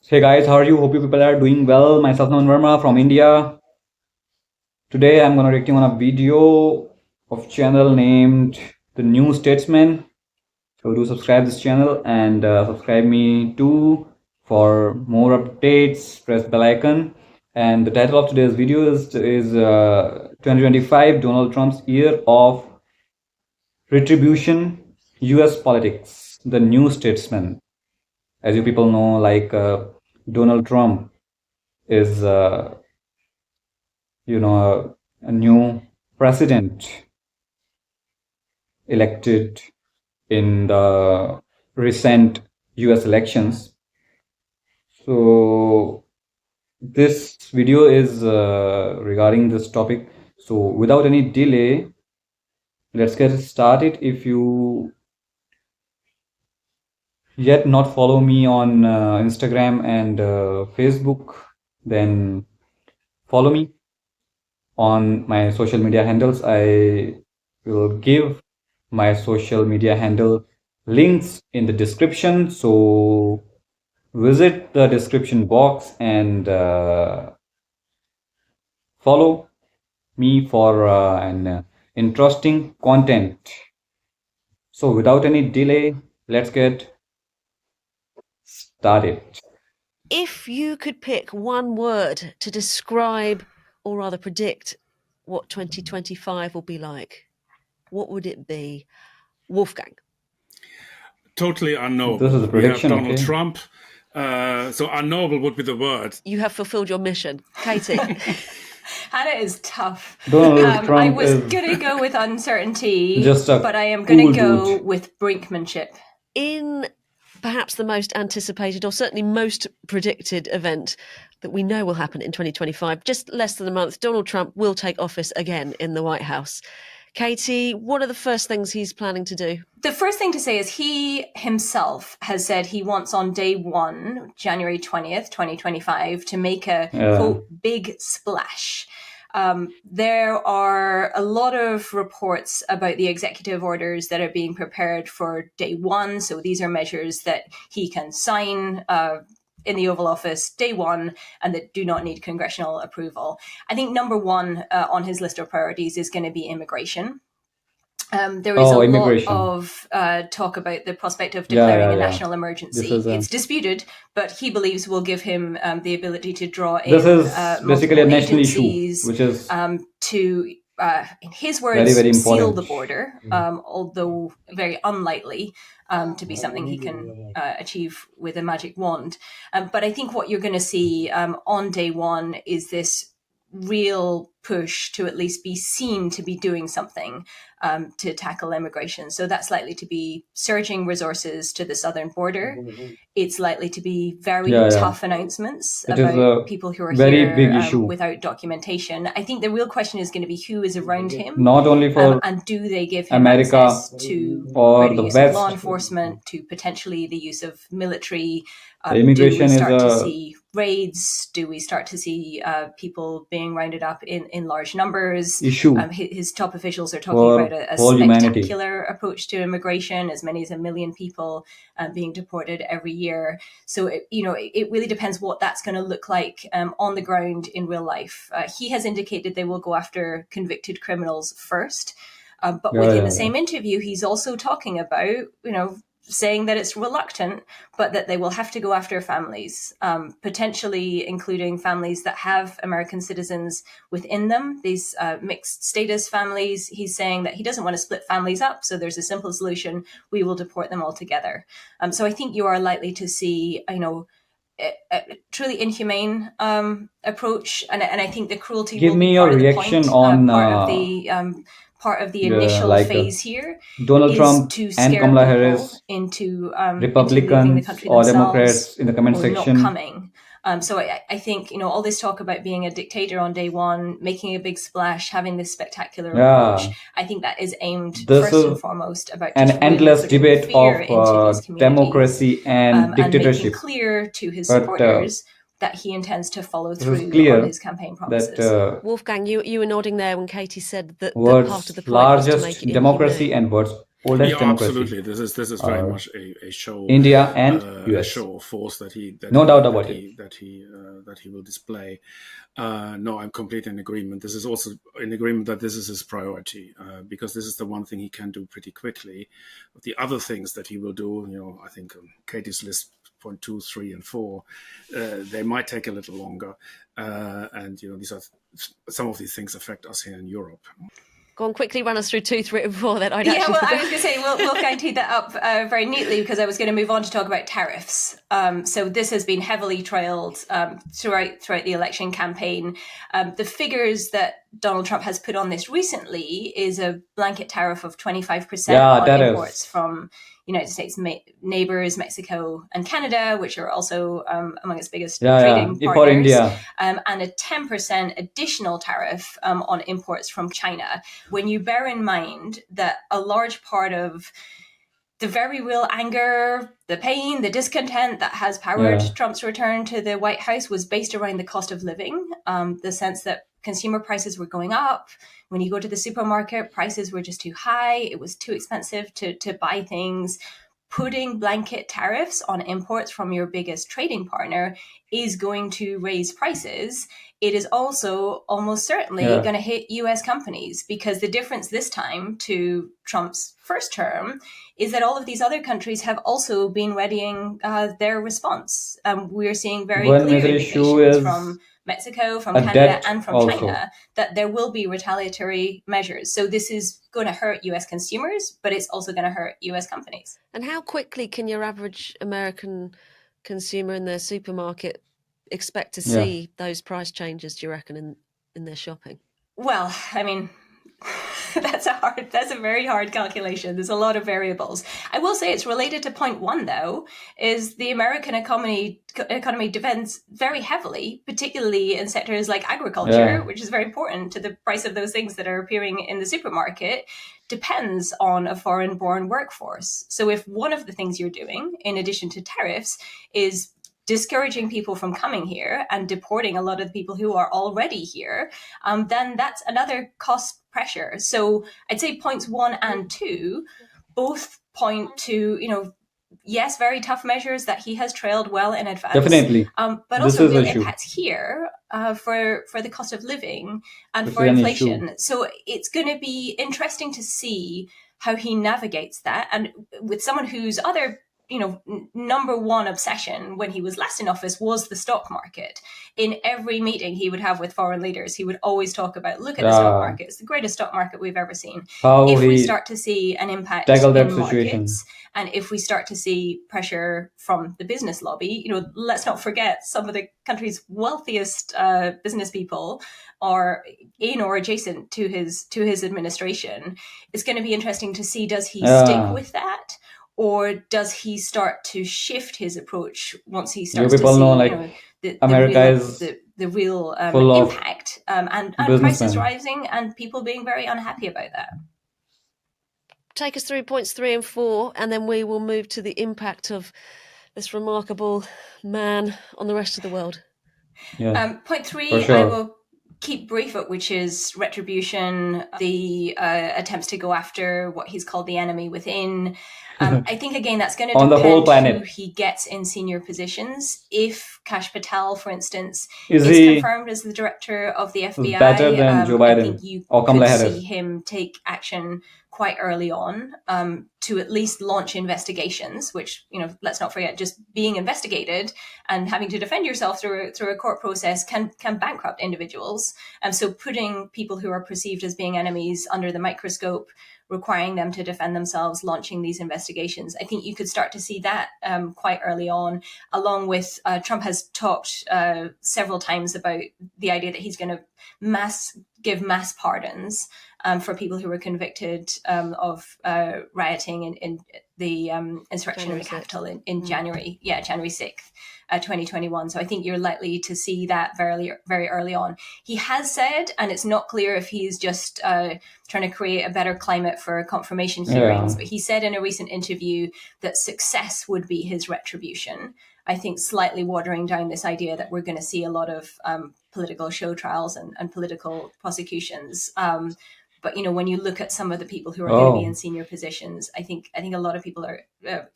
Hey guys, how are you? Hope you people are doing well. Myself Naman Verma from India. Today I'm gonna reacting on a video of channel named The New Statesman. So do subscribe this channel and subscribe me too for more updates. Press bell icon. And the title of today's video is 2025 Donald Trump's year of retribution, U.S. politics. The New Statesman. As you people know, Donald Trump is a new president elected in the recent US elections. So this video is regarding this topic. So without any delay, let's get started. If you yet not follow me on Instagram and Facebook, then follow me on my social media handles. I will give my social media handle links in the description, so visit the description box and follow me for an interesting content. So without any delay, let's get started. If you could pick one word to describe or rather predict what 2025 will be like, what would it be? Wolfgang. Totally unknowable. This is a prediction. We have Donald okay? Trump. So unknowable would be the word. You have fulfilled your mission. Katie. Hannah is tough. Trump I was going to go with uncertainty, just but I am going cool to go dude. with brinkmanship. In perhaps the most anticipated or certainly most predicted event that we know will happen in 2025, just less than a month, Donald Trump will take office again in the White House. Katie, what are the first things he's planning to do? The first thing to say is he himself has said he wants on day one, January 20th, 2025, to make a, quote, big splash. There are a lot of reports about the executive orders that are being prepared for day one. So these are measures that he can sign in the Oval Office day one and that do not need congressional approval. I think number one on his list of priorities is going to be immigration. There is a lot of talk about the prospect of declaring a national emergency. It's disputed, but he believes will give him the ability to draw in basically a national issue, which is to, in his words, very seal the border, although very unlikely to be something he can achieve with a magic wand. But I think what you're going to see on day one is this real push to at least be seen to be doing something to tackle immigration. So that's likely to be surging resources to the southern border. It's likely to be very tough announcements about people who are here without documentation. I think the real question is going to be who is around him, not only for and do they give him America access to or the use West. of law enforcement, to potentially the use of military. Immigration do we start to see raids? Do we start to see people being rounded up in large numbers? His top officials are talking about a spectacular approach to immigration, as many as 1 million people being deported every year. So, it really depends what that's going to look like on the ground in real life. He has indicated they will go after convicted criminals first. But within the same interview, he's also talking about, saying that it's reluctant, but that they will have to go after families, potentially including families that have American citizens within them, these mixed status families. He's saying that he doesn't want to split families up, so there's a simple solution: we will deport them all together. So I think you are likely to see, a truly inhumane approach, and I think the cruelty will be part of the point, part of the initial phase here. Donald Trump to and Kamala Harris into Republicans or Democrats in the comment section. Not coming. So I think, all this talk about being a dictator on day one, making a big splash, having this spectacular approach, I think that is aimed first and foremost about an endless debate of democracy and dictatorship. And making clear to his supporters that he intends to follow through on his campaign promises. Wolfgang, you were nodding there when Katie said that words part of the largest democracy and words oldest democracy. Absolutely. This is very much a show. India and US. A show of force that he will display. No, I'm completely in agreement. This is also in agreement that this is his priority, because this is the one thing he can do pretty quickly. The other things that he will do, I think Katie's list point 2, 3, and 4, they might take a little longer, and these are some of these things affect us here in Europe. Go on, quickly run us through 2, 3, and 4. That I was going to say we'll kind of tee that up very neatly, because I was going to move on to talk about tariffs. So this has been heavily trailed throughout the election campaign. The figures that Donald Trump has put on this recently is a blanket tariff of 25% on imports from United States neighbors, Mexico and Canada, which are also among its biggest trading partners, for India. And a 10% additional tariff on imports from China. When you bear in mind that a large part of the very real anger, the pain, the discontent that has powered Trump's return to the White House was based around the cost of living, the sense that consumer prices were going up. When you go to the supermarket, prices were just too high. It was too expensive to buy things. Putting blanket tariffs on imports from your biggest trading partner is going to raise prices. It is also almost certainly going to hit US companies, because the difference this time to Trump's first term is that all of these other countries have also been readying their response. We're seeing very clear indications from Mexico, from Canada, and from China that there will be retaliatory measures. So this is going to hurt US consumers, but it's also going to hurt US companies. And how quickly can your average American consumer in their supermarket expect to see those price changes, do you reckon, in their shopping? Well, I mean, that's a very hard calculation. There's a lot of variables. I will say it's related to point 1, though, is the American economy depends very heavily, particularly in sectors like agriculture, which is very important to the price of those things that are appearing in the supermarket, depends on a foreign-born workforce. So if one of the things you're doing, in addition to tariffs, is discouraging people from coming here and deporting a lot of the people who are already here, then that's another cost pressure. So I'd say points 1 and 2 both point to, yes, very tough measures that he has trailed well in advance. Definitely. But also real impacts here for the cost of living and for inflation. So it's going to be interesting to see how he navigates that. And with someone whose other number one obsession when he was last in office was the stock market. In every meeting he would have with foreign leaders, he would always talk about, look at the stock market. It's the greatest stock market we've ever seen. If we start to see an impact in markets, and if we start to see pressure from the business lobby, let's not forget some of the country's wealthiest business people are in or adjacent to his administration. It's going to be interesting to see, does he stick with that? Or does he start to shift his approach once he starts to see the real impact and prices rising and people being very unhappy about that? Take us through points 3 and 4, and then we will move to the impact of this remarkable man on the rest of the world. Point 3, I will keep brief, which is retribution, the attempts to go after what he's called the enemy within. I think, again, that's going to depend on the whole planet who he gets in senior positions. If Kash Patel, for instance, is confirmed as the director of the FBI, better than Joe Biden, I think you could see him take action quite early on to at least launch investigations, which, let's not forget, just being investigated and having to defend yourself through a court process can bankrupt individuals. So putting people who are perceived as being enemies under the microscope, requiring them to defend themselves, launching these investigations. I think you could start to see that quite early on, along with Trump has talked several times about the idea that he's going to give mass pardons for people who were convicted of rioting in the insurrection in the Capitol in January 6th. 2021. So I think you're likely to see that very, very early on. He has said, and it's not clear if he's just trying to create a better climate for confirmation hearings, but he said in a recent interview that success would be his retribution. I think slightly watering down this idea that we're going to see a lot of political show trials and political prosecutions. But when you look at some of the people who are going to be in senior positions, I think a lot of people are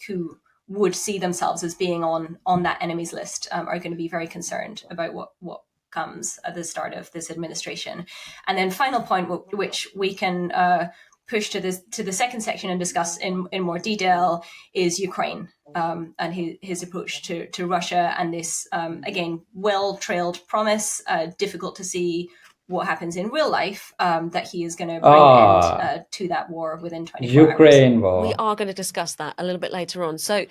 who would see themselves as being on that enemies list are going to be very concerned about what comes at the start of this administration. And then final point, which we can push to the second section and discuss in more detail, is Ukraine and his approach to Russia, and this again well-trailed promise, difficult to see what happens in real life, that he is going to bring an end to that war within 24 Ukraine hours. war. We are going to discuss that a little bit later on. So,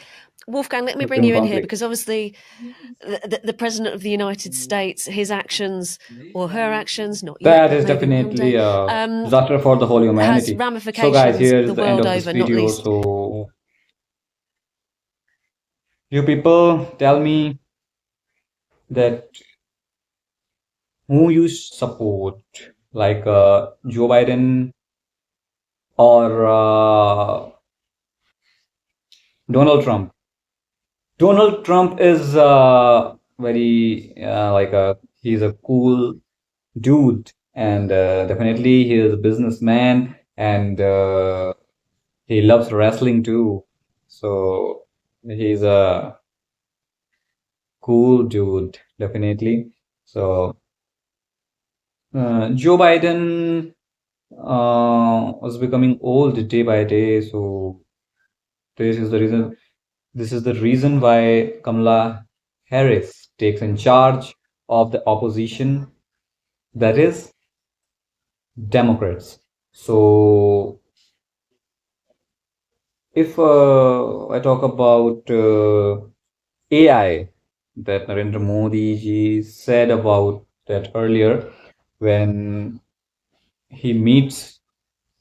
Wolfgang, let me bring you in here, because obviously the President of the United States, his actions or her actions, not yet, that is definitely a disaster for the whole humanity. Has ramifications so guys, here is the the world end of this over, video. not least. So you people tell me that who you support, like Joe Biden or Donald Trump. Donald Trump is very he's a cool dude, and definitely he is a businessman, and he loves wrestling too. So he's a cool dude, definitely. So Joe Biden was becoming old day by day. So this is the reason why Kamala Harris takes in charge of the opposition, that is Democrats. So if I talk about AI, that Narendra Modi ji said about that earlier when he meets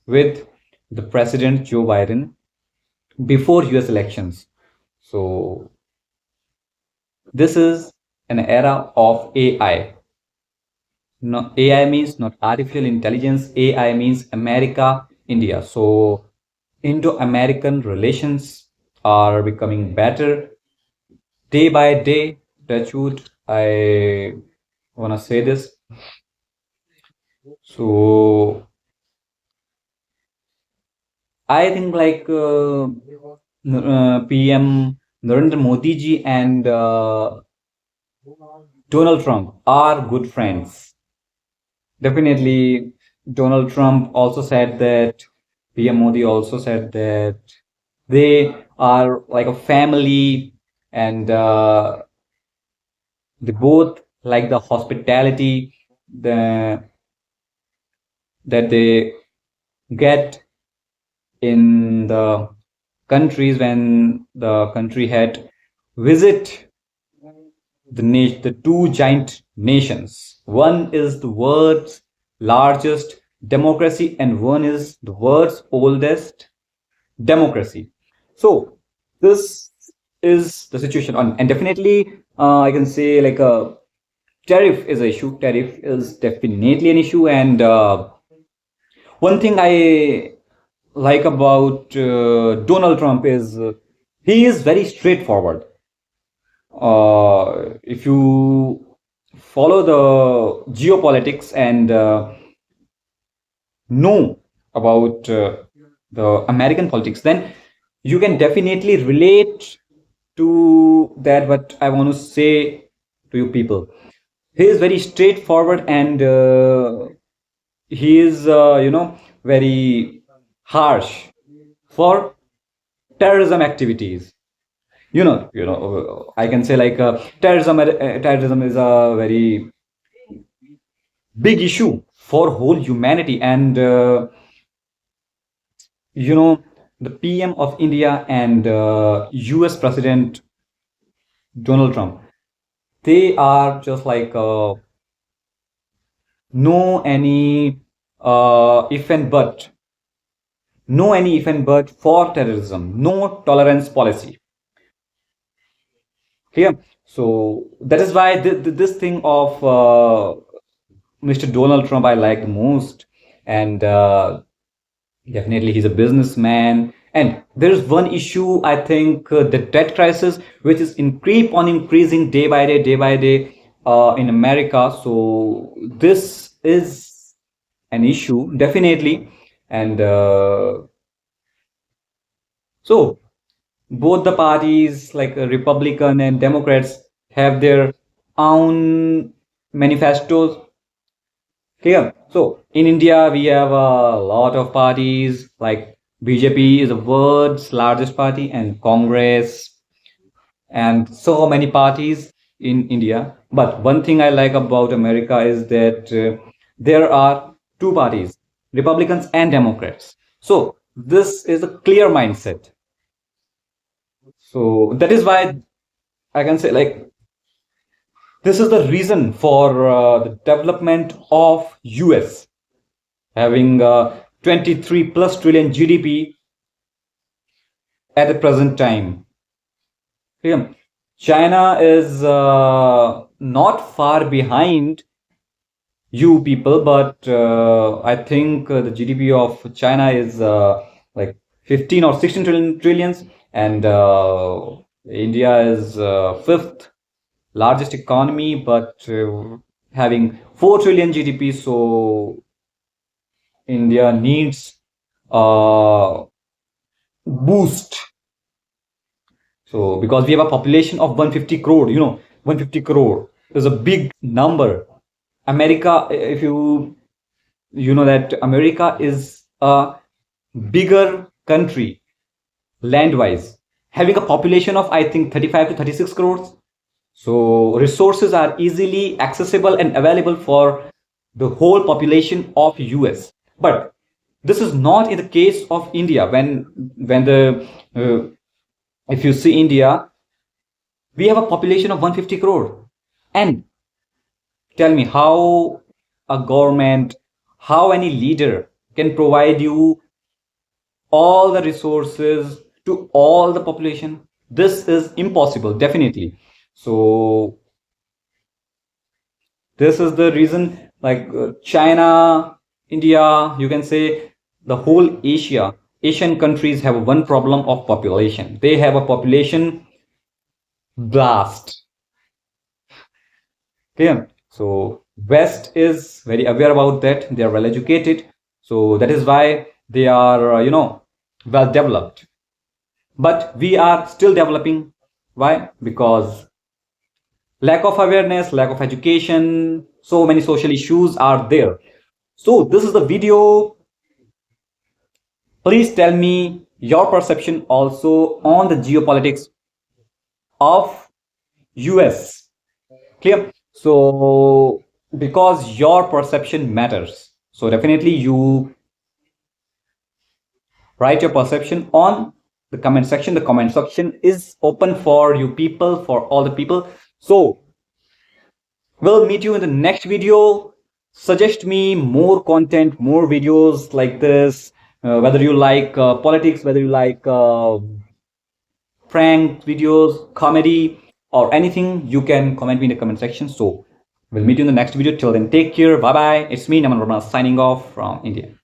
with the President Joe Biden before US elections. So this is an era of AI. No, AI means not artificial intelligence. AI means America, India. So Indo-American relations are becoming better day by day. Touchwood, I wanna say this. So I think like PM Narendra Modi ji and Donald Trump are good friends. Definitely, Donald Trump also said that, PM Modi also said that they are like a family, and they both like the hospitality that they get in the countries when the country had visit the two giant nations. One is the world's largest democracy, and one is the world's oldest democracy. So this is the situation, and definitely I can say like a tariff is an issue. Tariff is definitely an issue, and one thing I like about Donald Trump is he is very straightforward. If you follow the geopolitics and know about the American politics, then you can definitely relate to that. What I want to say to you people, he is very straightforward, and he is very harsh for terrorism activities. I can say like terrorism is a very big issue for whole humanity, and the PM of India and US President Donald Trump, they are just like no any if and but for terrorism, no tolerance policy. Clear? So that is why this thing of Mr. Donald Trump I like the most, and definitely he's a businessman. And there is one issue, I think, the debt crisis, which is increasing day by day in America. So this is an issue, definitely. And so both the parties, like Republican and Democrats, have their own manifestos. Clear? So in India, we have a lot of parties, like BJP is the world's largest party, and Congress, and so many parties in India. But one thing I like about America is that there are two parties, Republicans and Democrats. So this is a clear mindset. So that is why I can say, like, this is the reason for the development of US having 23 plus trillion GDP at the present time. Yeah. China is not far behind you people, but I think the GDP of China is like 15 or 16 trillions, and India is fifth largest economy, but having 4 trillion GDP. So India needs a boost. So because we have a population of 150 crore, 150 crore is a big number. America, if you know that America is a bigger country land-wise, having a population of, I think, 35 to 36 crores. So resources are easily accessible and available for the whole population of US. But this is not in the case of India. When the if you see India, we have a population of 150 crore. And tell me how a government, how any leader can provide you all the resources to all the population. This is impossible, definitely. So this is the reason, like China, India, you can say the whole Asian countries have one problem of population. They have a population blast. Okay. So West is very aware about that. They are well educated. So that is why they are, well developed. But we are still developing. Why? Because lack of awareness, lack of education, so many social issues are there. So this is the video. Please tell me your perception also on the geopolitics of US. Clear? So because your perception matters. So definitely you write your perception on the comment section. The comment section is open for you people, for all the people. So we'll meet you in the next video. Suggest me more content, more videos like this. Whether you like politics, whether you like prank videos, comedy, or anything, you can comment me in the comment section. So we'll meet you in the next video. Till then, take care. Bye bye. It's me, Naman Verma, signing off from India.